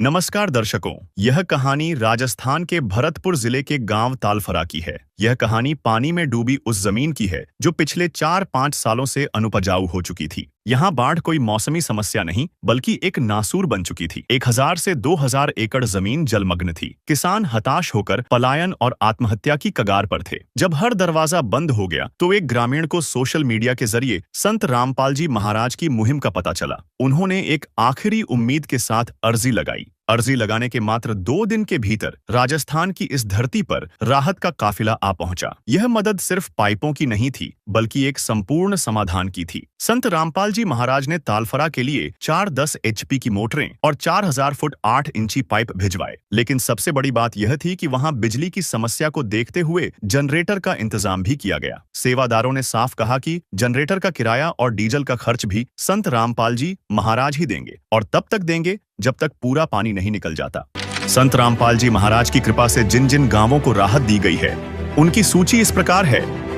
नमस्कार दर्शकों, यह कहानी राजस्थान के भरतपुर जिले के गांव तालफरा की है। यह कहानी पानी में डूबी उस जमीन की है जो पिछले 4-5 सालों से अनुपजाऊ हो चुकी थी। यहाँ बाढ़ कोई मौसमी समस्या नहीं बल्कि एक नासूर बन चुकी थी। 1000 से 2000 एकड़ जमीन जलमग्न थी। किसान हताश होकर पलायन और आत्महत्या की कगार पर थे। जब हर दरवाजा बंद हो गया तो एक ग्रामीण को सोशल मीडिया के जरिए संत रामपाल जी महाराज की मुहिम का पता चला। उन्होंने एक आखिरी उम्मीद के साथ अर्जी लगाई। अर्जी लगाने के मात्र 2 दिन के भीतर राजस्थान की इस धरती पर राहत का काफिला आ पहुंचा। यह मदद सिर्फ पाइपों की नहीं थी बल्कि एक संपूर्ण समाधान की थी। संत रामपाल जी महाराज ने तालफरा के लिए 410 HP की मोटरें और 4000 फुट 8 इंची पाइप भिजवाए। लेकिन सबसे बड़ी बात यह थी कि वहां बिजली की समस्या को देखते हुए जनरेटर का इंतजाम भी किया गया। सेवादारों ने साफ कहा कि जनरेटर का किराया और डीजल का खर्च भी संत रामपाल जी महाराज ही देंगे और तब तक देंगे जब तक पूरा पानी नहीं निकल जाता। संत रामपाल जी महाराज की कृपा से जिन जिन गांवों को राहत दी गई है उनकी सूची इस प्रकार है।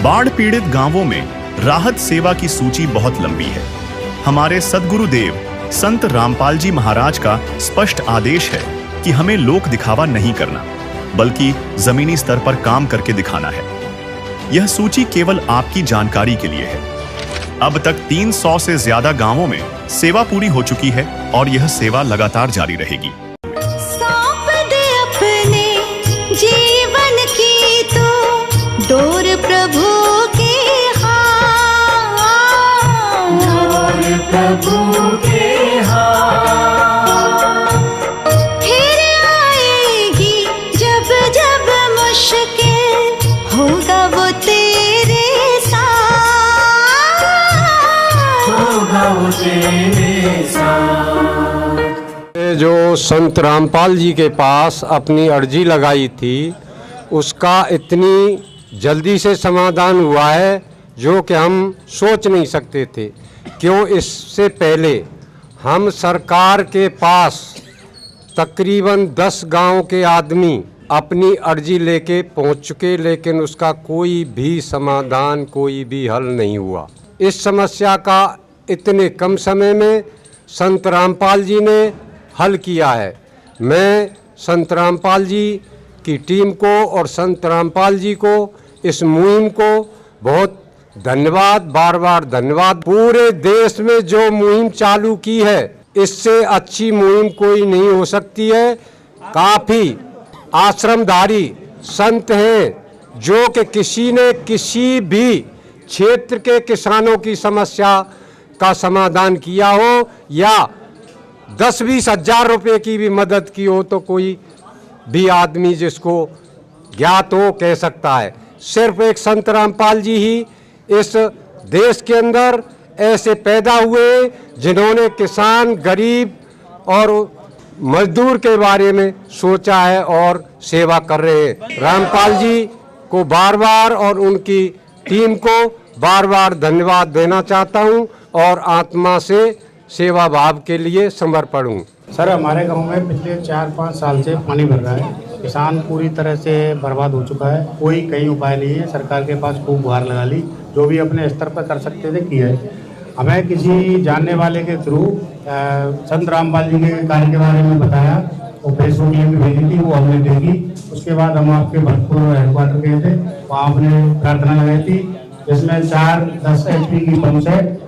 बाढ़ पीड़ित गांवों में राहत सेवा की सूची बहुत लंबी है। हमारे सद्गुरुदेव संत रामपाल जी महाराज का स्पष्ट आदेश है कि हमें लोक दिखावा नहीं करना बल्कि जमीनी स्तर पर काम करके दिखाना है। यह सूची केवल आपकी जानकारी के लिए है। अब तक 300 से ज्यादा गांवों में सेवा पूरी हो चुकी है और यह सेवा लगातार जारी रहेगी। सौंप दे अपने जीवन की तो डोर प्रभु के हाथ, डोर प्रभु के हाथ। फिर आएगी जब जब मुश्किल होगा वो तेरे साथ, होगा वो तेरे साथ। जो संत रामपाल जी के पास अपनी अर्जी लगाई थी उसका इतनी जल्दी से समाधान हुआ है जो कि हम सोच नहीं सकते थे। क्यों, इससे पहले हम सरकार के पास तकरीबन 10 गांव के आदमी अपनी अर्जी लेके पहुंच चुके, लेकिन उसका कोई भी समाधान, कोई भी हल नहीं हुआ। इस समस्या का इतने कम समय में संत रामपाल जी ने हल किया है। मैं संत रामपाल जी की टीम को और संत रामपाल जी को, इस मुहिम को बहुत धन्यवाद, बार बार धन्यवाद। पूरे देश में जो मुहिम चालू की है इससे अच्छी मुहिम कोई नहीं हो सकती है। काफ़ी आश्रमधारी संत हैं जो कि किसी ने किसी भी क्षेत्र के किसानों की समस्या का समाधान किया हो या 10-20 हज़ार रुपये की भी मदद की हो तो कोई भी आदमी जिसको ज्ञात हो कह सकता है। सिर्फ एक संत रामपाल जी ही इस देश के अंदर ऐसे पैदा हुए जिन्होंने किसान, गरीब और मजदूर के बारे में सोचा है और सेवा कर रहे हैं। रामपाल जी को बार बार और उनकी टीम को बार बार धन्यवाद देना चाहता हूं और आत्मा से सेवा भाव के लिए समर्पण हूँ। सर, हमारे गांव में पिछले 4-5 साल से पानी भर रहा है। किसान पूरी तरह से बर्बाद हो चुका है। कोई कहीं उपाय नहीं है। सरकार के पास खूब गुहार लगा ली, जो भी अपने स्तर पर कर सकते थे किया है। हमें किसी जानने वाले के थ्रू संत रामपाल जी के कार्य के बारे में बताया, वो फेसबुक लिंक भेजी थी, वो हमने देखी। उसके बाद हम आपके भरतपुर हेडक्वार्टर गए थे, वहाँ हमने प्रार्थना लगाई थी जिसमें 4-10 HP की पंप सेट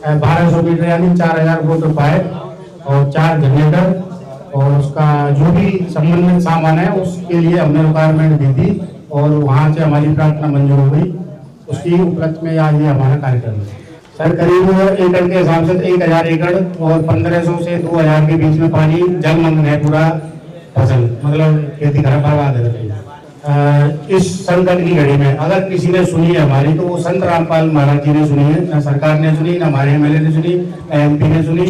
1200 मीटर यानी 4000 वोटर पाइप और 4 जनरेटर और उसका जो भी संबंधित सामान है उसके लिए हमने रिक्वायरमेंट दी थी और वहाँ से हमारी प्रार्थना मंजूर हो गई। उसकी उपलक्ष्य में आज ये हमारा कार्यक्रम है। सर करीब एकड़ के हिसाब से 1000 एकड़ और 1500 से 2000 के बीच में पानी जलमग्न है पूरा फसल, मतलब खेती खराब बर्बाद है। इस संकट की घड़ी में अगर किसी ने सुनी है हमारी तो वो संत रामपाल महाराज जी ने सुनी है, न सरकार ने सुनी, न हमारे एमएलए ने सुनी, न एमपी ने सुनी।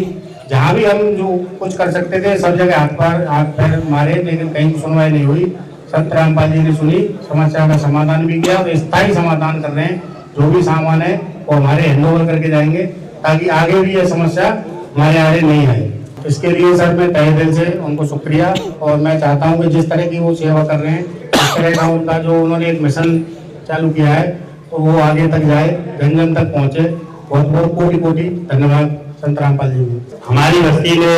जहाँ भी हम जो कुछ कर सकते थे सब जगह हाथ पैर मारे, लेकिन कहीं सुनवाई नहीं हुई। संत रामपाल जी ने सुनी, समस्या का समाधान भी किया और स्थायी समाधान कर रहे हैं। जो भी सामान है वो हमारे हैंडओवर करके जाएंगे ताकि आगे भी ये समस्या हमारे आगे नहीं आए। इसके लिए सर मैं तहे दिल से उनको शुक्रिया और मैं चाहता हूँ कि जिस तरह की वो सेवा कर रहे हैं इस तरह का उनका जो उन्होंने एक मिशन चालू किया है तो वो आगे तक जाए, जन जन तक पहुँचे। बहुत बहुत कोटि कोटि धन्यवाद संत रामपाल जी को। हमारी बस्ती ने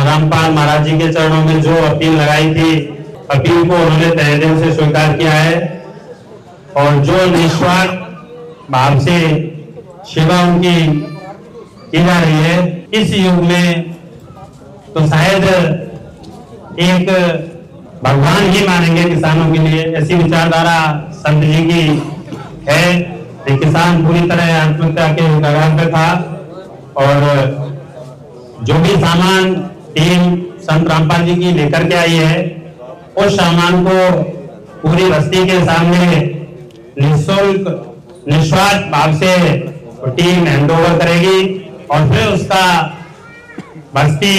रामपाल महाराज जी के चरणों में जो अपील लगाई थी, अपील को उन्होंने तहे दिल से स्वीकार किया है और जो निस्वार्थ भाव से सेवा उनकी की जा रही है इस युग में तो शायद एक भगवान ही मानेंगे किसानों के लिए। ऐसी विचारधारा संत जी की है। किसान पूरी तरह आत्महत्या के कगार पे था और जो भी सामान टीम संत रामपाल जी की लेकर के आई है उस सामान को पूरी बस्ती के सामने निःशुल्क निस्वार्थ भाव से टीम हैंडओवर करेगी और फिर उसका बस्ती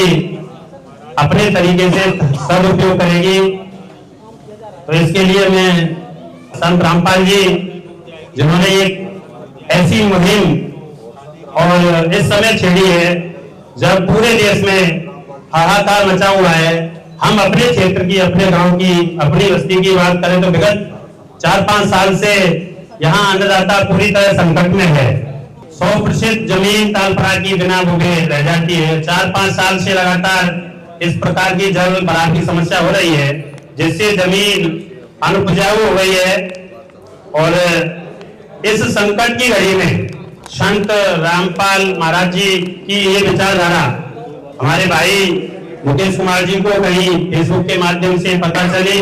अपने तरीके से सदुपयोग करेगी। तो इसके लिए मैं संत रामपाल जी जिन्होंने एक ऐसी मुहिम और इस समय छेड़ी है जब पूरे देश में हाहाकार मचा हुआ है। हम अपने क्षेत्र की, अपने गांव की, अपनी बस्ती की बात करें तो विगत 4-5 साल से यहाँ अन्नदाता पूरी तरह संकट में है। 100% जमीन तालपरा की बिना बुगे रह जाती है। 4-5 साल से लगातार इस प्रकार की जल भराव की समस्या हो रही है जिससे जमीन अनुपजाऊ हो गई है। और इस संकट की घड़ी में संत रामपाल महाराज जी की ये विचारधारा हमारे भाई मुकेश कुमार जी को कहीं फेसबुक के माध्यम से पता चली,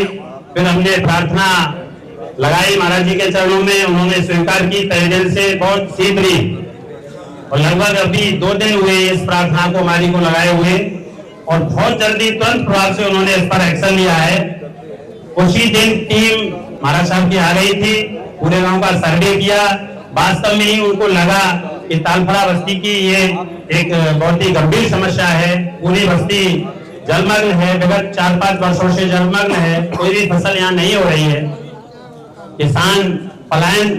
फिर हमने प्रार्थना लगाई महाराज जी के चरणों में, उन्होंने स्वीकार की तहे दिल से बहुत शीघ्र और लगभग अभी 2 दिन हुए इस प्रार्थना को हमारी को लगाए हुए और बहुत जल्दी तुरंत प्रभाव से उन्होंने इस पर एक्शन लिया है। उसी दिन टीम महाराज साहब की आ गई थी, पूरे गांव का सर्वे किया। वास्तव में ही उनको लगा कि तालपरा बस्ती की ये एक बहुत ही गंभीर समस्या है। पूरी बस्ती जलमग्न है, विगत 4-5 वर्षों से जलमग्न है, कोई भी फसल यहाँ नहीं हो रही है। किसान पलायन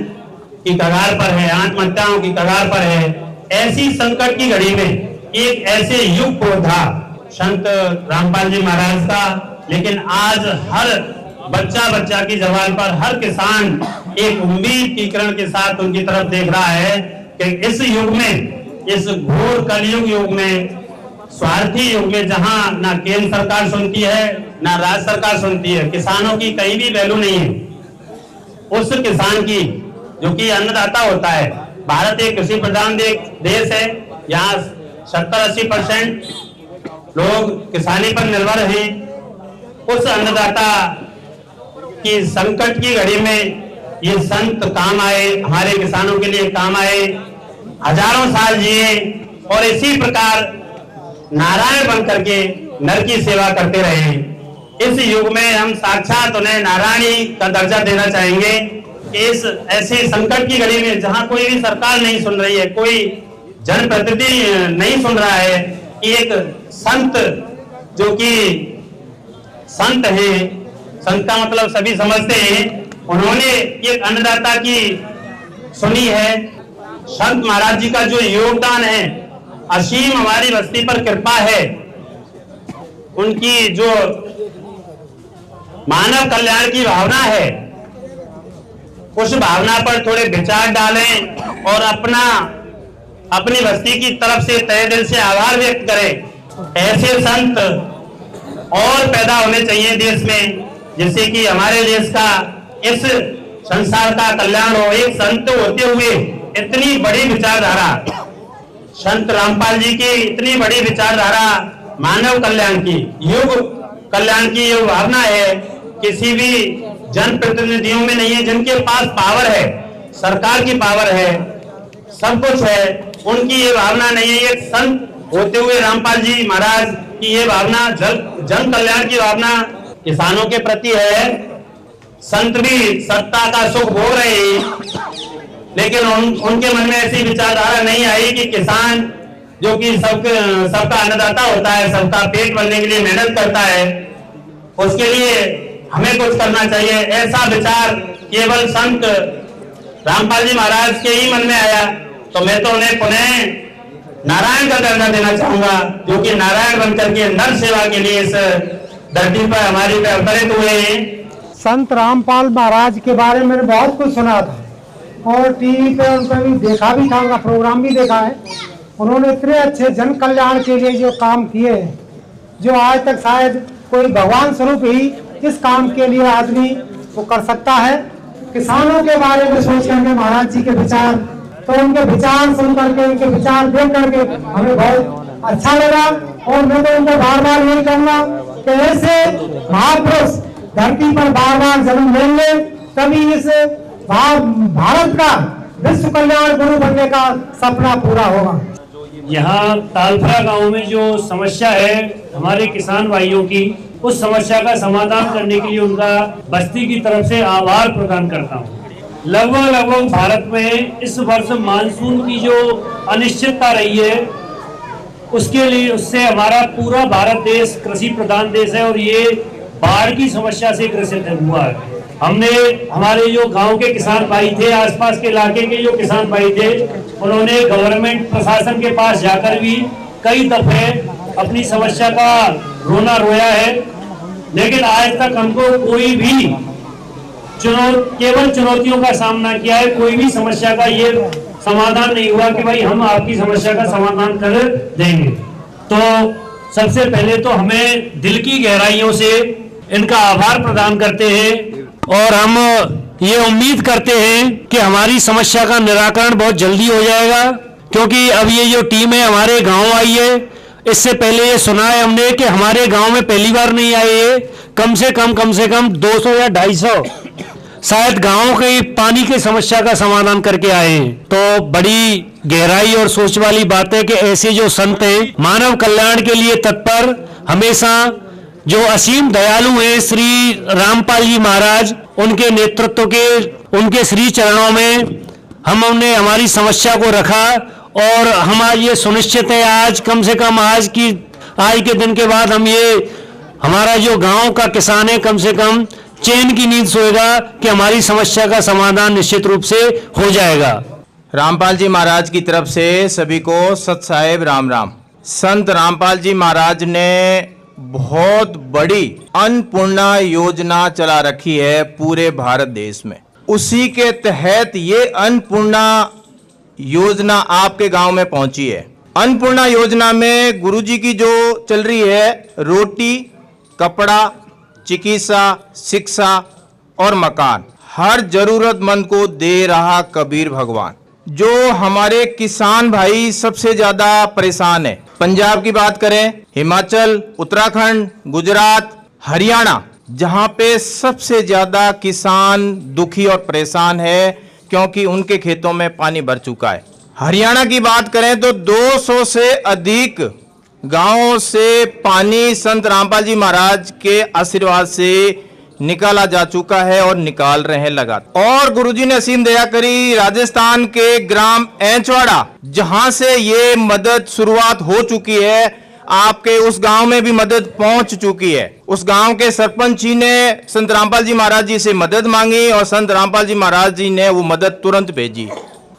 की कगार पर है, आत्महत्याओं की कगार पर है। ऐसी संकट की घड़ी में एक ऐसे युग को था संत रामपाल जी महाराज का, लेकिन आज हर बच्चा की जबान पर हर किसान एक उम्मीद की किरण के साथ उनकी तरफ देख रहा है कि इस युग में, इस घोर कलयुग युग में, स्वार्थी युग में जहां ना केंद्र सरकार सुनती है ना राज्य सरकार सुनती है, किसानों की कहीं भी वैल्यू नहीं है। उस किसान की जो कि अन्नदाता होता है, भारत एक कृषि प्रधान देश है, यहाँ 70-80% लोग किसानी पर निर्भर हैं। उस अन्नदाता की संकट की घड़ी में ये संत काम आए, हमारे किसानों के लिए काम आए, हजारों साल जिए और इसी प्रकार नारायण बन करके नर की सेवा करते रहे। इस युग में हम साक्षात उन्हें नारायणी का दर्जा देना चाहेंगे। इस ऐसे संकट की घड़ी में जहां कोई भी सरकार नहीं सुन रही है, कोई जनप्रतिनिधि नहीं सुन रहा है, कि एक संत जो कि संत है, संत का मतलब सभी समझते हैं, उन्होंने एक अन्नदाता की सुनी है। संत महाराज जी का जो योगदान है, असीम हमारी बस्ती पर कृपा है। उनकी जो मानव कल्याण की भावना है, उस भावना पर थोड़े विचार डालें और अपनी बस्ती की तरफ से तहे दिल से आभार व्यक्त करें। ऐसे संत और पैदा होने चाहिए देश में, जिससे कि हमारे देश का, इस संसार का कल्याण हो। एक संत होते हुए इतनी बड़ी विचारधारा संत रामपाल जी की इतनी बड़ी विचारधारा मानव कल्याण की, युग कल्याण की ये भावना है, किसी भी जनप्रतिनिधियों में नहीं है। जिनके पास पावर है, सरकार की पावर है, सब कुछ है, उनकी ये भावना नहीं है। एक संत होते हुए रामपाल जी महाराज की ये भावना, जन कल्याण की भावना किसानों के प्रति है। संत भी सत्ता का सुख भोग रहे हैं, लेकिन उनके मन में ऐसी विचारधारा नहीं आई कि किसान जो कि सबका अन्नदाता होता है, सबका पेट भरने के लिए मेहनत करता है, उसके लिए हमें कुछ करना चाहिए। ऐसा विचार केवल संत रामपाल जी महाराज के ही मन में आया, तो मैं तो उन्हें पुनः नारायण का दर्जा देना चाहूंगा, जो कि नारायण बनकर के नर सेवा के लिए इस धरती पर हमारी पे अवतरित हुए हैं। संत रामपाल महाराज के बारे में मैंने बहुत कुछ सुना था और टीवी पे उनका भी देखा भी था, उनका प्रोग्राम भी देखा है। उन्होंने इतने अच्छे जन कल्याण के लिए जो काम किए हैं, जो आज तक शायद कोई भगवान स्वरूप ही इस काम के लिए आदमी वो कर सकता है। किसानों के बारे में सोच करके महाराज जी के विचार, तो उनके विचार सुन करके, उनके विचार देख करके हमें बहुत अच्छा लगा। और मैं तो उनको बार बार यही कहूँगा कि ऐसे महापुरुष धरती पर बार बार जन्म लेंगे, तभी इस भारत का विश्व कल्याण गुरु बनने का सपना पूरा होगा। यहाँ तालफरा गांव में जो समस्या है हमारे किसान भाइयों की, उस समस्या का समाधान करने के लिए उनका बस्ती की तरफ से आभार प्रदान करता हूँ। लगभग भारत में इस वर्ष मानसून की जो अनिश्चितता रही है, उसके लिए उससे हमारा पूरा भारत देश कृषि प्रधान देश है और ये बाढ़ की समस्या से ग्रसित हुआ है। हमने हमारे जो गांव के किसान भाई थे, आसपास के इलाके के जो किसान भाई थे, उन्होंने गवर्नमेंट प्रशासन के पास जाकर भी कई दफे अपनी समस्या का रोना रोया है, लेकिन आज तक हमको कोई भी केवल चुनौतियों का सामना किया है। कोई भी समस्या का ये समाधान नहीं हुआ कि भाई हम आपकी समस्या का समाधान कर देंगे। तो सबसे पहले तो हमें दिल की गहराइयों से इनका आभार प्रदान करते हैं और हम ये उम्मीद करते हैं कि हमारी समस्या का निराकरण बहुत जल्दी हो जाएगा, क्योंकि अब ये जो टीम है हमारे गांव आई है। इससे पहले ये सुना है हमने कि हमारे गांव में पहली बार नहीं आई है, कम से कम 200 या 250 शायद गांव के पानी की समस्या का समाधान करके आए हैं। तो बड़ी गहराई और सोच वाली बात है कि ऐसे जो संत हैं, मानव कल्याण के लिए तत्पर, हमेशा जो असीम दयालु हैं श्री रामपाल जी महाराज, उनके नेतृत्व के उनके श्री चरणों में हमने हमारी समस्या को रखा और हम आज ये सुनिश्चित है, आज कम से कम आज के दिन के बाद हम ये हमारा जो गांव का किसान है कम से कम चैन की नींद सोएगा कि हमारी समस्या का समाधान निश्चित रूप से हो जाएगा। रामपाल जी महाराज की तरफ से सभी को सत साहेब राम राम। संत रामपाल जी महाराज ने बहुत बड़ी अन्नपूर्णा योजना चला रखी है पूरे भारत देश में। उसी के तहत ये अन्नपूर्णा योजना आपके गांव में पहुंची है। अन्नपूर्णा योजना में गुरुजी की जो चल रही है, रोटी, कपड़ा, चिकित्सा, शिक्षा और मकान, हर जरूरतमंद को दे रहा कबीर भगवान। जो हमारे किसान भाई सबसे ज्यादा परेशान है, पंजाब की बात करें, हिमाचल, उत्तराखंड, गुजरात, हरियाणा, जहां पे सबसे ज्यादा किसान दुखी और परेशान है क्योंकि उनके खेतों में पानी भर चुका है। हरियाणा की बात करें तो 200 से अधिक गांवों से पानी संत रामपाल जी महाराज के आशीर्वाद से निकाला जा चुका है और निकाल रहे हैं लगातार। और गुरुजी ने असीम दया करी, राजस्थान के ग्राम एंचवाड़ा, जहां से ये मदद शुरुआत हो चुकी है, आपके उस गांव में भी मदद पहुंच चुकी है। उस गांव के सरपंच जी ने संत रामपाल जी महाराज जी से मदद मांगी और संत रामपाल जी महाराज जी ने वो मदद तुरंत भेजी।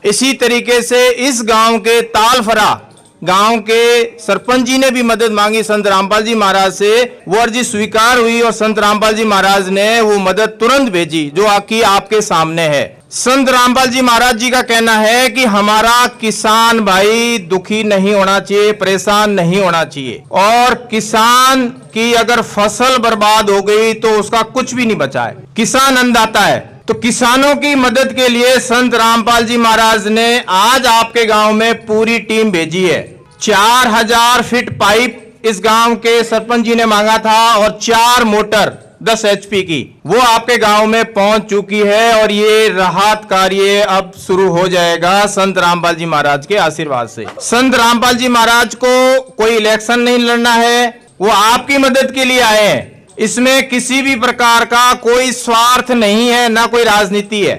इसी तरीके से इस गांव के तालफरा गांव के सरपंच जी ने भी मदद मांगी संत रामपाल जी महाराज से, वो अर्जी स्वीकार हुई और संत रामपाल जी महाराज ने वो मदद तुरंत भेजी, जो आपके सामने है। संत रामपाल जी महाराज जी का कहना है कि हमारा किसान भाई दुखी नहीं होना चाहिए, परेशान नहीं होना चाहिए, और किसान की अगर फसल बर्बाद हो गई तो उसका कुछ भी नहीं बचा है। किसान अन्नदाता है, तो किसानों की मदद के लिए संत रामपाल जी महाराज ने आज आपके गांव में पूरी टीम भेजी है। 4000 फीट पाइप इस गांव के सरपंच जी ने मांगा था और 4 मोटर 10 HP की वो आपके गांव में पहुंच चुकी है और ये राहत कार्य अब शुरू हो जाएगा संत रामपाल जी महाराज के आशीर्वाद से। संत रामपाल जी महाराज को कोई इलेक्शन नहीं लड़ना है, वो आपकी मदद के लिए आए हैं। इसमें किसी भी प्रकार का कोई स्वार्थ नहीं है, ना कोई राजनीति है,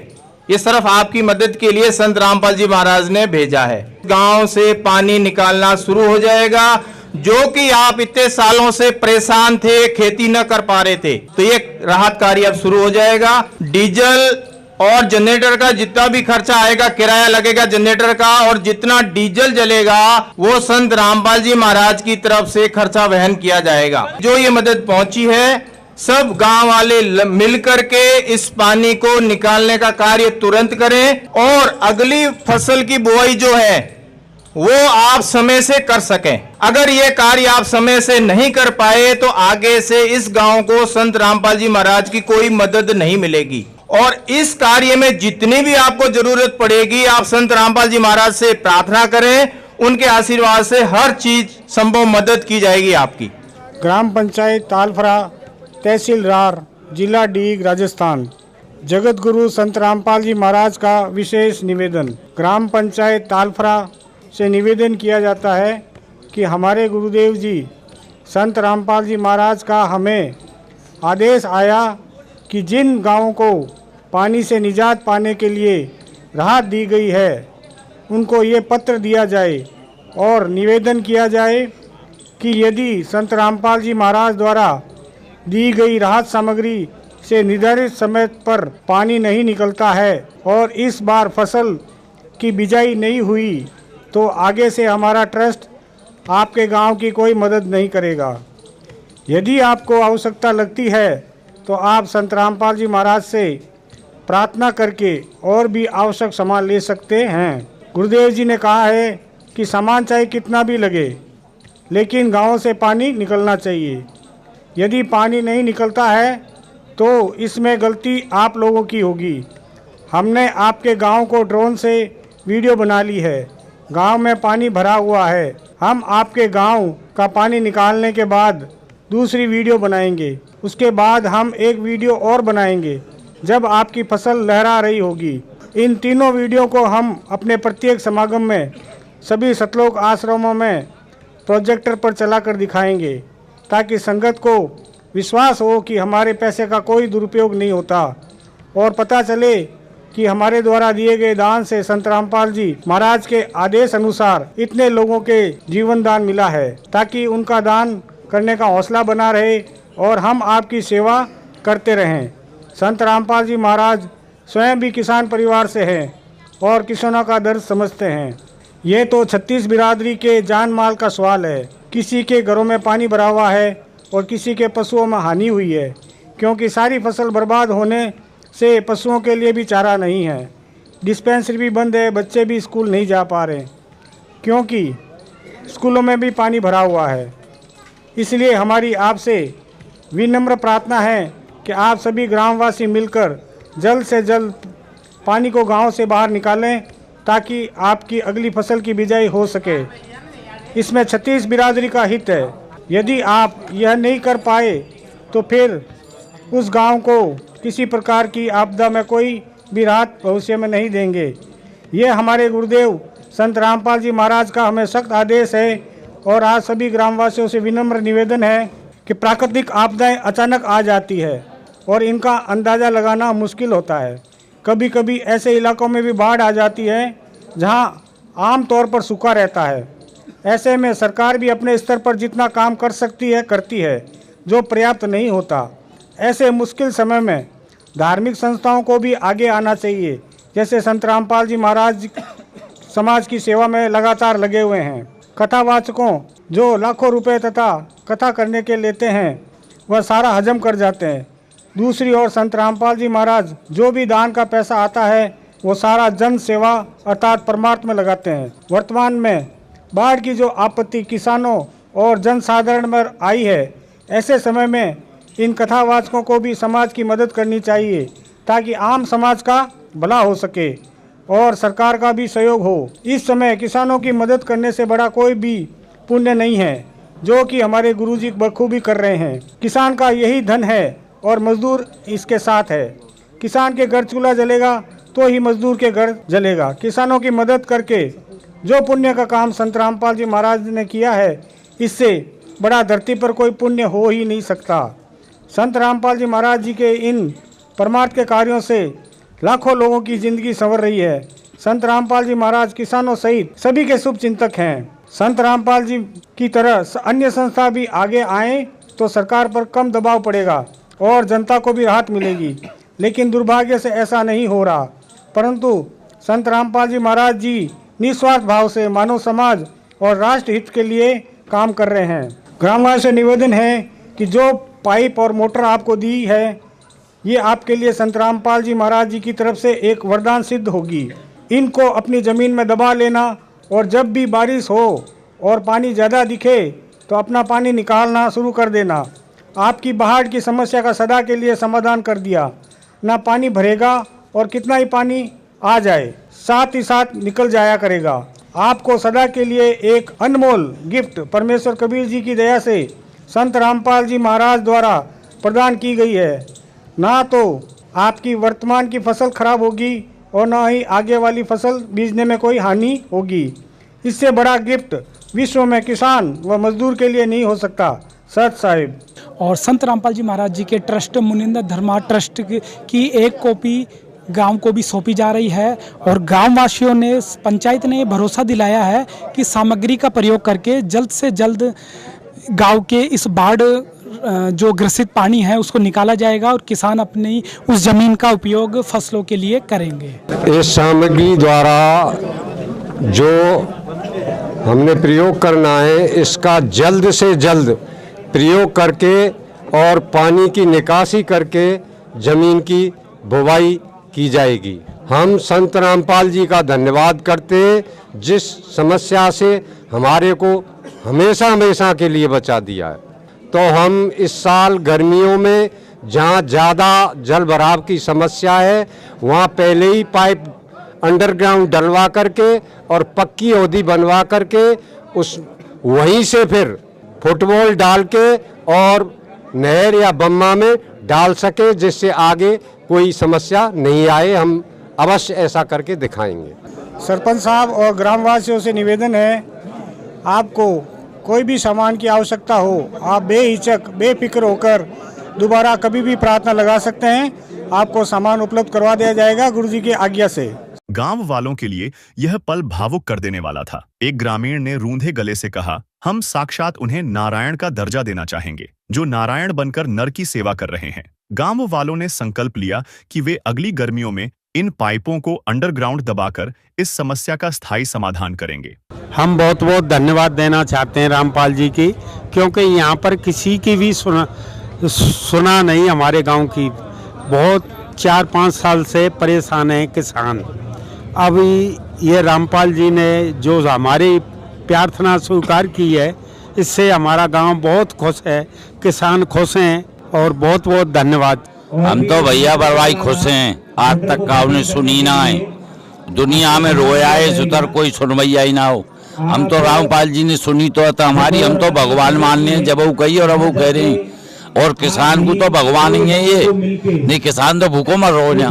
ये सिर्फ आपकी मदद के लिए संत रामपाल जी महाराज ने भेजा है। गांव से पानी निकालना शुरू हो जाएगा, जो कि आप इतने सालों से परेशान थे, खेती न कर पा रहे थे, तो ये राहत कार्य अब शुरू हो जाएगा। डीजल और जनरेटर का जितना भी खर्चा आएगा, किराया लगेगा जनरेटर का, और जितना डीजल जलेगा वो संत रामपाल जी महाराज की तरफ से खर्चा वहन किया जाएगा। जो ये मदद पहुंची है, सब गांव वाले मिलकर के इस पानी को निकालने का कार्य तुरंत करें और अगली फसल की बुआई जो है वो आप समय से कर सकें। अगर ये कार्य आप समय से नहीं कर पाए तो आगे से इस गांव को संत रामपाल जी महाराज की कोई मदद नहीं मिलेगी। और इस कार्य में जितनी भी आपको जरूरत पड़ेगी, आप संत रामपाल जी महाराज से प्रार्थना करें, उनके आशीर्वाद से हर चीज संभव मदद की जाएगी आपकी। ग्राम पंचायत तालफरा, तहसील रार, जिला डीग, राजस्थान। जगत गुरु संत रामपाल जी महाराज का विशेष निवेदन। ग्राम पंचायत तालफरा से निवेदन किया जाता है कि हमारे गुरुदेव जी संत रामपाल जी महाराज का हमें आदेश आया कि जिन गांवों को पानी से निजात पाने के लिए राहत दी गई है उनको ये पत्र दिया जाए और निवेदन किया जाए कि यदि संत रामपाल जी महाराज द्वारा दी गई राहत सामग्री से निर्धारित समय पर पानी नहीं निकलता है और इस बार फसल की बिजाई नहीं हुई तो आगे से हमारा ट्रस्ट आपके गांव की कोई मदद नहीं करेगा। यदि आपको आवश्यकता लगती है तो आप संत रामपाल जी महाराज से प्रार्थना करके और भी आवश्यक सामान ले सकते हैं। गुरुदेव जी ने कहा है कि सामान चाहे कितना भी लगे, लेकिन गांव से पानी निकलना चाहिए। यदि पानी नहीं निकलता है तो इसमें गलती आप लोगों की होगी। हमने आपके गांव को ड्रोन से वीडियो बना ली है। गांव में पानी भरा हुआ है। हम आपके गांव का पानी निकालने के बाद दूसरी वीडियो बनाएंगे। उसके बाद हम एक वीडियो और बनाएंगे जब आपकी फसल लहरा रही होगी। इन तीनों वीडियो को हम अपने प्रत्येक समागम में सभी सतलोक आश्रमों में प्रोजेक्टर पर चलाकर दिखाएंगे ताकि संगत को विश्वास हो कि हमारे पैसे का कोई दुरुपयोग नहीं होता और पता चले कि हमारे द्वारा दिए गए दान से संत रामपाल जी महाराज के आदेश अनुसार इतने लोगों के जीवन दान मिला है, ताकि उनका दान करने का हौसला बना रहे और हम आपकी सेवा करते रहें। संत रामपाल जी महाराज स्वयं भी किसान परिवार से हैं और किसानों का दर्द समझते हैं। ये तो 36 बिरादरी के जान माल का सवाल है। किसी के घरों में पानी भरा हुआ है और किसी के पशुओं में हानि हुई है, क्योंकि सारी फसल बर्बाद होने से पशुओं के लिए भी चारा नहीं है। डिस्पेंसरी भी बंद है, बच्चे भी स्कूल नहीं जा पा रहे क्योंकि स्कूलों में भी पानी भरा हुआ है। इसलिए हमारी आपसे विनम्र प्रार्थना है कि आप सभी ग्रामवासी मिलकर जल्द से जल्द पानी को गांव से बाहर निकालें ताकि आपकी अगली फसल की बिजाई हो सके। इसमें 36 बिरादरी का हित है। यदि आप यह नहीं कर पाए तो फिर उस गांव को किसी प्रकार की आपदा में कोई भी राहत भविष्य में नहीं देंगे। ये हमारे गुरुदेव संत रामपाल जी महाराज का हमें सख्त आदेश है। और आज सभी ग्रामवासियों से विनम्र निवेदन है कि प्राकृतिक आपदाएं अचानक आ जाती है और इनका अंदाज़ा लगाना मुश्किल होता है। कभी कभी ऐसे इलाकों में भी बाढ़ आ जाती है जहां आम तौर पर सूखा रहता है। ऐसे में सरकार भी अपने स्तर पर जितना काम कर सकती है करती है, जो पर्याप्त नहीं होता। ऐसे मुश्किल समय में धार्मिक संस्थाओं को भी आगे आना चाहिए। जैसे संत रामपाल जी महाराज समाज की सेवा में लगातार लगे हुए हैं। कथावाचकों जो लाखों रुपए तथा कथा करने के लेते हैं वह सारा हजम कर जाते हैं। दूसरी ओर संत रामपाल जी महाराज जो भी दान का पैसा आता है वो सारा जन सेवा अर्थात परमार्थ में लगाते हैं। वर्तमान में बाढ़ की जो आपत्ति किसानों और जन साधारण में आई है, ऐसे समय में इन कथावाचकों को भी समाज की मदद करनी चाहिए ताकि आम समाज का भला हो सके और सरकार का भी सहयोग हो। इस समय किसानों की मदद करने से बड़ा कोई भी पुण्य नहीं है, जो कि हमारे गुरुजी बखूबी कर रहे हैं। किसान का यही धन है और मजदूर इसके साथ है। किसान के घर चूल्हा जलेगा तो ही मजदूर के घर जलेगा। किसानों की मदद करके जो पुण्य का काम संत रामपाल जी महाराज ने किया है, इससे बड़ा धरती पर कोई पुण्य हो ही नहीं सकता। संत रामपाल जी महाराज जी के इन परमार्थ के कार्यों से लाखों लोगों की जिंदगी संवर रही है। संत रामपाल जी महाराज किसानों सहित सभी के शुभ चिंतक हैं। संत रामपाल जी की तरह अन्य संस्था भी आगे आएं तो सरकार पर कम दबाव पड़ेगा और जनता को भी राहत मिलेगी। लेकिन दुर्भाग्य से ऐसा नहीं हो रहा, परंतु संत रामपाल जी महाराज जी निस्वार्थ भाव से मानव समाज और राष्ट्र हित के लिए काम कर रहे हैं। ग्रामवासियों से निवेदन है कि जो पाइप और मोटर आपको दी है, ये आपके लिए संत रामपाल जी महाराज जी की तरफ से एक वरदान सिद्ध होगी। इनको अपनी ज़मीन में दबा लेना और जब भी बारिश हो और पानी ज़्यादा दिखे तो अपना पानी निकालना शुरू कर देना। आपकी बाढ़ की समस्या का सदा के लिए समाधान कर दिया। ना पानी भरेगा और कितना ही पानी आ जाए साथ ही साथ निकल जाया करेगा। आपको सदा के लिए एक अनमोल गिफ्ट परमेश्वर कबीर जी की दया से संत रामपाल जी महाराज द्वारा प्रदान की गई है। ना तो आपकी वर्तमान की फसल खराब होगी और ना ही आगे वाली फसल बीजने में कोई हानि होगी। इससे बड़ा गिफ्ट विश्व में किसान व मजदूर के लिए नहीं हो सकता। सत साहिब। और संत रामपाल जी महाराज जी के ट्रस्ट मुनिंदर धर्मा ट्रस्ट की एक कॉपी गांव को भी सौंपी जा रही है और गांव वासियों ने, पंचायत ने भरोसा दिलाया है कि सामग्री का प्रयोग करके जल्द से जल्द गांव के इस बाढ़ जो ग्रसित पानी है उसको निकाला जाएगा और किसान अपनी उस जमीन का उपयोग फसलों के लिए करेंगे। इस सामग्री द्वारा जो हमने प्रयोग करना है, इसका जल्द से जल्द प्रयोग करके और पानी की निकासी करके ज़मीन की बुवाई की जाएगी। हम संत रामपाल जी का धन्यवाद करते हैं, जिस समस्या से हमारे को हमेशा हमेशा के लिए बचा दिया है। तो हम इस साल गर्मियों में जहाँ ज़्यादा जल भराव की समस्या है, वहाँ पहले ही पाइप अंडरग्राउंड डलवा करके और पक्की होदी बनवा करके उस वहीं से फिर फुटबॉल डाल के और नहर या बम्मा में डाल सके, जिससे आगे कोई समस्या नहीं आए। हम अवश्य ऐसा करके दिखाएंगे। सरपंच साहब और ग्रामवासियों से निवेदन है, आपको कोई भी सामान की आवश्यकता हो, आप बेहिचक बेफिक्र होकर दोबारा कभी भी प्रार्थना लगा सकते हैं। आपको सामान उपलब्ध करवा दिया जाएगा गुरुजी की आज्ञा से। गांव वालों के लिए यह पल भावुक कर देने वाला था। एक ग्रामीण ने रूंधे गले से कहा, हम साक्षात उन्हें नारायण का दर्जा देना चाहेंगे, जो नारायण बनकर नर की सेवा कर रहे हैं। गांव वालों ने संकल्प लिया कि वे अगली गर्मियों में इन पाइपों को अंडरग्राउंड दबाकर इस समस्या का स्थायी समाधान करेंगे। हम बहुत बहुत धन्यवाद देना चाहते हैं रामपाल जी की, क्योंकि यहाँ पर किसी की भी सुना नहीं। हमारे गांव की बहुत 4-5 साल से परेशान है किसान। अभी ये रामपाल जी ने जो हमारी प्रार्थना स्वीकार की है, इससे हमारा गांव बहुत खुश है, किसान खुश हैं और बहुत बहुत धन्यवाद। हम तो भैया बरवाई खुश हैं। आज तक का उन्हें सुनी ना है, दुनिया में रोया है सुधर कोई सुनवैया ही ना हो। हम तो रामपाल जी ने सुनी तो हमारी, हम तो भगवान मानने हैं। जब वो कही और अब वो कह रहे हैं, और किसान को तो भगवान ही है ये, नहीं किसान तो भूखों मर रहो ना।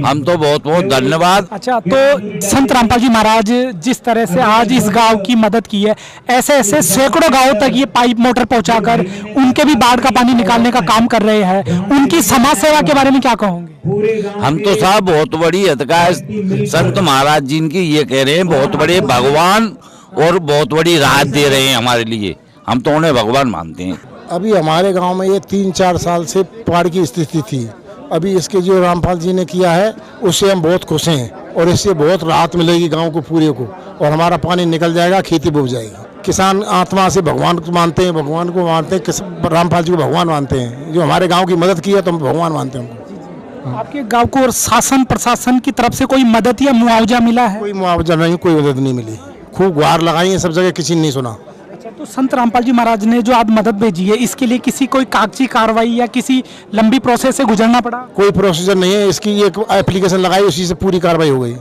हम तो बहुत बहुत धन्यवाद। अच्छा, तो संत रामपाल जी महाराज जिस तरह से आज इस गांव की मदद की है, ऐसे ऐसे सैकड़ों गांवों तक ये पाइप मोटर पहुंचाकर उनके भी बाढ़ का पानी निकालने का काम कर रहे हैं। उनकी समाज सेवा के बारे में क्या कहोगे? हम तो साहब बहुत बड़ी हतकाय संत महाराज जी की ये कह रहे हैं, बहुत बड़े भगवान और बहुत बड़ी राहत दे रहे हैं हमारे लिए। हम तो उन्हें भगवान मानते हैं। अभी हमारे गांव में ये 3-4 साल से बाढ़ की स्थिति थी। अभी इसके जो रामपाल जी ने किया है उससे हम बहुत खुश हैं और इससे बहुत राहत मिलेगी गांव को पूरे को, और हमारा पानी निकल जाएगा, खेती बुक जाएगी। किसान आत्मा से भगवान को मानते हैं, भगवान को मानते हैं, रामपाल जी को भगवान मानते हैं। जो हमारे गाँव की मदद की है तो हम भगवान मानते हैं उनको। आपके गाँव को और शासन प्रशासन की तरफ से कोई मदद या मुआवजा मिला है? कोई मुआवजा नहीं, कोई मदद नहीं मिली। खूब गुहार लगाई है सब जगह, किसी ने नहीं सुना। अच्छा, तो संत रामपाल जी महाराज ने जो आज मदद भेजी है, इसके लिए किसी कोई कागजी कार्रवाई या किसी लंबी प्रोसेस से गुजरना पड़ा? कोई प्रोसीजर नहीं है, इसकी एक एप्लीकेशन लगाई, उसी से पूरी कार्रवाई हो गई।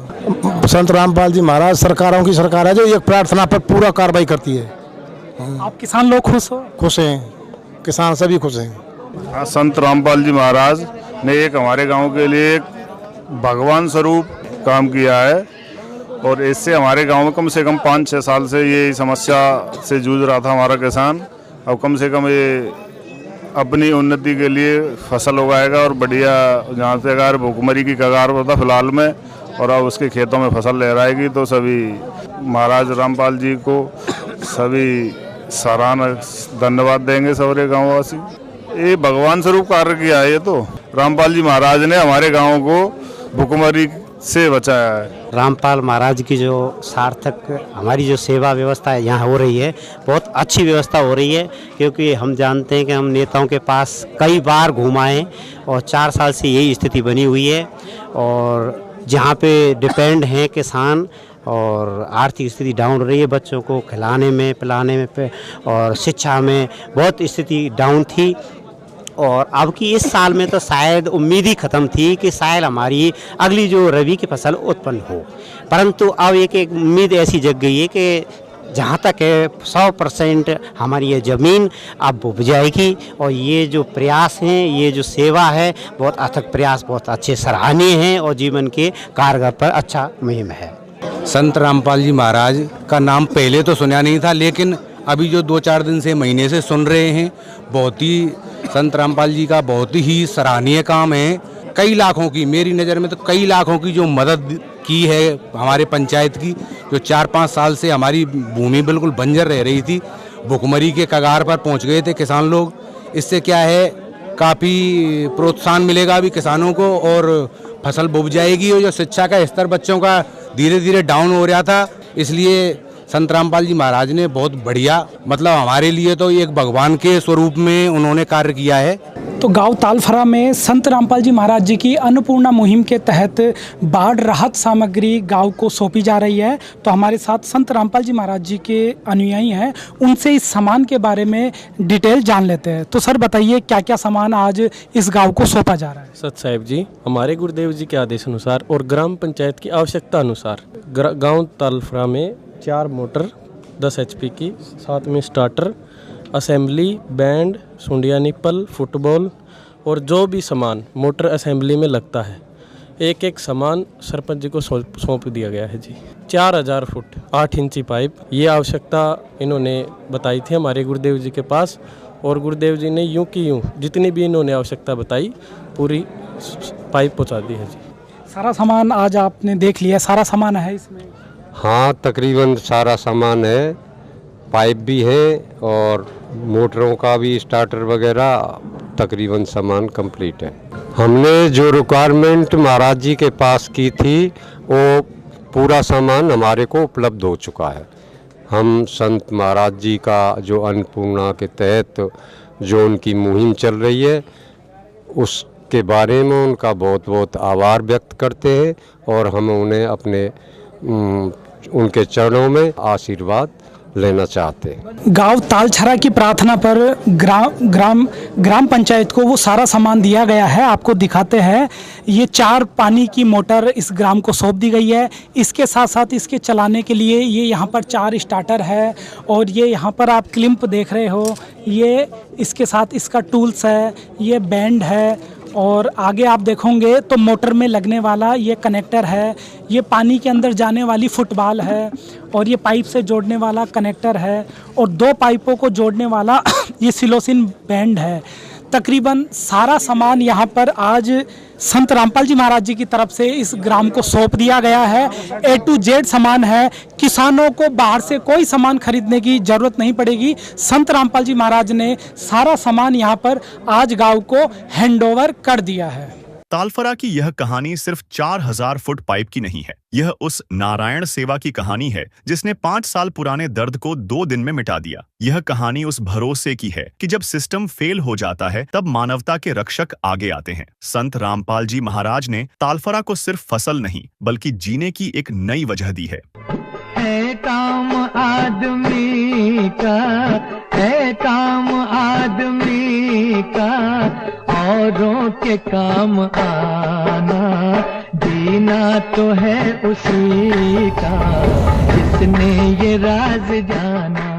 संत रामपाल जी महाराज सरकारों की सरकार है जो एक प्रार्थना पर पूरा कार्रवाई करती है। आप किसान लोग खुश हो? खुश हैं, किसान सभी खुश हैं। हाँ, संत रामपाल जी महाराज ने एक हमारे गांव के लिए एक भगवान स्वरूप काम किया है और इससे हमारे गांव में कम से कम 5-6 साल से ये समस्या से जूझ रहा था हमारा किसान। अब कम से कम ये अपनी उन्नति के लिए फसल उगाएगा और बढ़िया, जहाँ से अगर भूखमरी की कगार पर था फिलहाल में, और अब उसके खेतों में फसल लहराएगी, तो सभी महाराज रामपाल जी को सभी सराहना धन्यवाद देंगे सारे गाँववासी। ये भगवान स्वरूप कार्य किया है। ये तो रामपाल जी महाराज ने हमारे गांव को भूखमरी से बचाया है। रामपाल महाराज की जो सार्थक हमारी जो सेवा व्यवस्था है यहाँ हो रही है, बहुत अच्छी व्यवस्था हो रही है, क्योंकि हम जानते हैं कि हम नेताओं के पास कई बार घुमाएं और 4 साल से यही स्थिति बनी हुई है। और जहाँ पे डिपेंड हैं किसान और आर्थिक स्थिति डाउन हो रही है, बच्चों को खिलाने में पिलाने में और शिक्षा में बहुत स्थिति डाउन थी। और अब की इस साल में तो शायद उम्मीद ही ख़त्म थी कि शायद हमारी अगली जो रबी की फसल उत्पन्न हो, परंतु अब एक उम्मीद ऐसी जग गई है कि जहाँ तक है 100% हमारी ये ज़मीन अब बुझ जाएगी। और ये जो प्रयास हैं, ये जो सेवा है, बहुत अथक प्रयास, बहुत अच्छे सराहनीय हैं और जीवन के कारगर पर अच्छा मुहिम है। संत रामपाल जी महाराज का नाम पहले तो सुना नहीं था, लेकिन अभी जो 2-4 दिन से महीने से सुन रहे हैं, बहुत ही संत रामपाल जी का बहुत ही सराहनीय काम है। कई लाखों की, मेरी नज़र में तो कई लाखों की जो मदद की है हमारे पंचायत की, जो 4-5 साल से हमारी भूमि बिल्कुल बंजर रह रही थी, भुखमरी के कगार पर पहुंच गए थे किसान लोग। इससे क्या है, काफ़ी प्रोत्साहन मिलेगा अभी किसानों को और फसल बुझ जाएगी। और जो शिक्षा का स्तर बच्चों का धीरे धीरे डाउन हो रहा था, इसलिए संत रामपाल जी महाराज ने बहुत बढ़िया, मतलब हमारे लिए तो एक भगवान के स्वरूप में उन्होंने कार्य किया है। तो गांव तालफरा में संत रामपाल जी महाराज जी की अन्नपूर्णा मुहिम के तहत बाढ़ राहत सामग्री गांव को सौंपी जा रही है। तो हमारे साथ संत रामपाल जी महाराज जी के अनुयायी हैं, उनसे इस सामान के बारे में डिटेल जान लेते हैं। तो सर बताइए, क्या क्या सामान आज इस गाँव को सौंपा जा रहा है? सत साहिब जी, हमारे गुरुदेव जी के आदेश अनुसार और ग्राम पंचायत की आवश्यकता अनुसार गाँव तालफरा में 4 मोटर 10 HP की, साथ में स्टार्टर, असेंबली, बैंड, सुंडिया निप्पल, फुटबॉल और जो भी सामान मोटर असेंबली में लगता है, एक सामान सरपंच जी को सौंप दिया गया है जी। 4000 फुट 8 इंची पाइप, ये आवश्यकता इन्होंने बताई थी हमारे गुरुदेव जी के पास, और गुरुदेव जी ने यूं की यूं जितनी भी इन्होंने आवश्यकता बताई पूरी पाइप पहुँचा दी है जी। सारा सामान आज आपने देख लिया, सारा सामान है इसमें? हाँ, तकरीबन सारा सामान है, पाइप भी है और मोटरों का भी स्टार्टर वगैरह तकरीबन सामान कंप्लीट है। हमने जो रिक्वायरमेंट महाराज जी के पास की थी, वो पूरा सामान हमारे को उपलब्ध हो चुका है। हम संत महाराज जी का जो अन्नपूर्णा के तहत जो उनकी मुहिम चल रही है, उसके बारे में उनका बहुत बहुत आभार व्यक्त करते हैं और हम उन्हें अपने उनके चरणों में आशीर्वाद लेना चाहते हैं। गांव तालछरा की प्रार्थना पर ग्राम पंचायत को वो सारा सामान दिया गया है। आपको दिखाते हैं, ये 4 पानी की मोटर इस ग्राम को सौंप दी गई है। इसके साथ साथ इसके चलाने के लिए ये यहाँ पर 4 स्टार्टर है और ये यहाँ पर आप क्लिंप देख रहे हो, ये इसके साथ इसका टूल्स है, ये बैंड है और आगे आप देखोगे तो मोटर में लगने वाला ये कनेक्टर है, ये पानी के अंदर जाने वाली फुटबॉल है और ये पाइप से जोड़ने वाला कनेक्टर है और 2 पाइपों को जोड़ने वाला ये सिलोसिन बैंड है। तकरीबन सारा सामान यहाँ पर आज संत रामपाल जी महाराज जी की तरफ से इस ग्राम को सौंप दिया गया है। A to Z सामान है, किसानों को बाहर से कोई सामान खरीदने की जरूरत नहीं पड़ेगी। संत रामपाल जी महाराज ने सारा सामान यहाँ पर आज गांव को हैंडओवर कर दिया है। तालफरा की यह कहानी सिर्फ 4000 फुट पाइप की नहीं है। यह उस नारायण सेवा की कहानी है जिसने 5 साल पुराने दर्द को 2 दिन में मिटा दिया। यह कहानी उस भरोसे की है कि जब सिस्टम फेल हो जाता है तब मानवता के रक्षक आगे आते हैं। संत रामपाल जी महाराज ने तालफरा को सिर्फ फसल नहीं बल्कि जीने की एक नई वजह दी है। काम आदमी का के काम आना, जीना तो है उसी का जिसने ये राज जाना।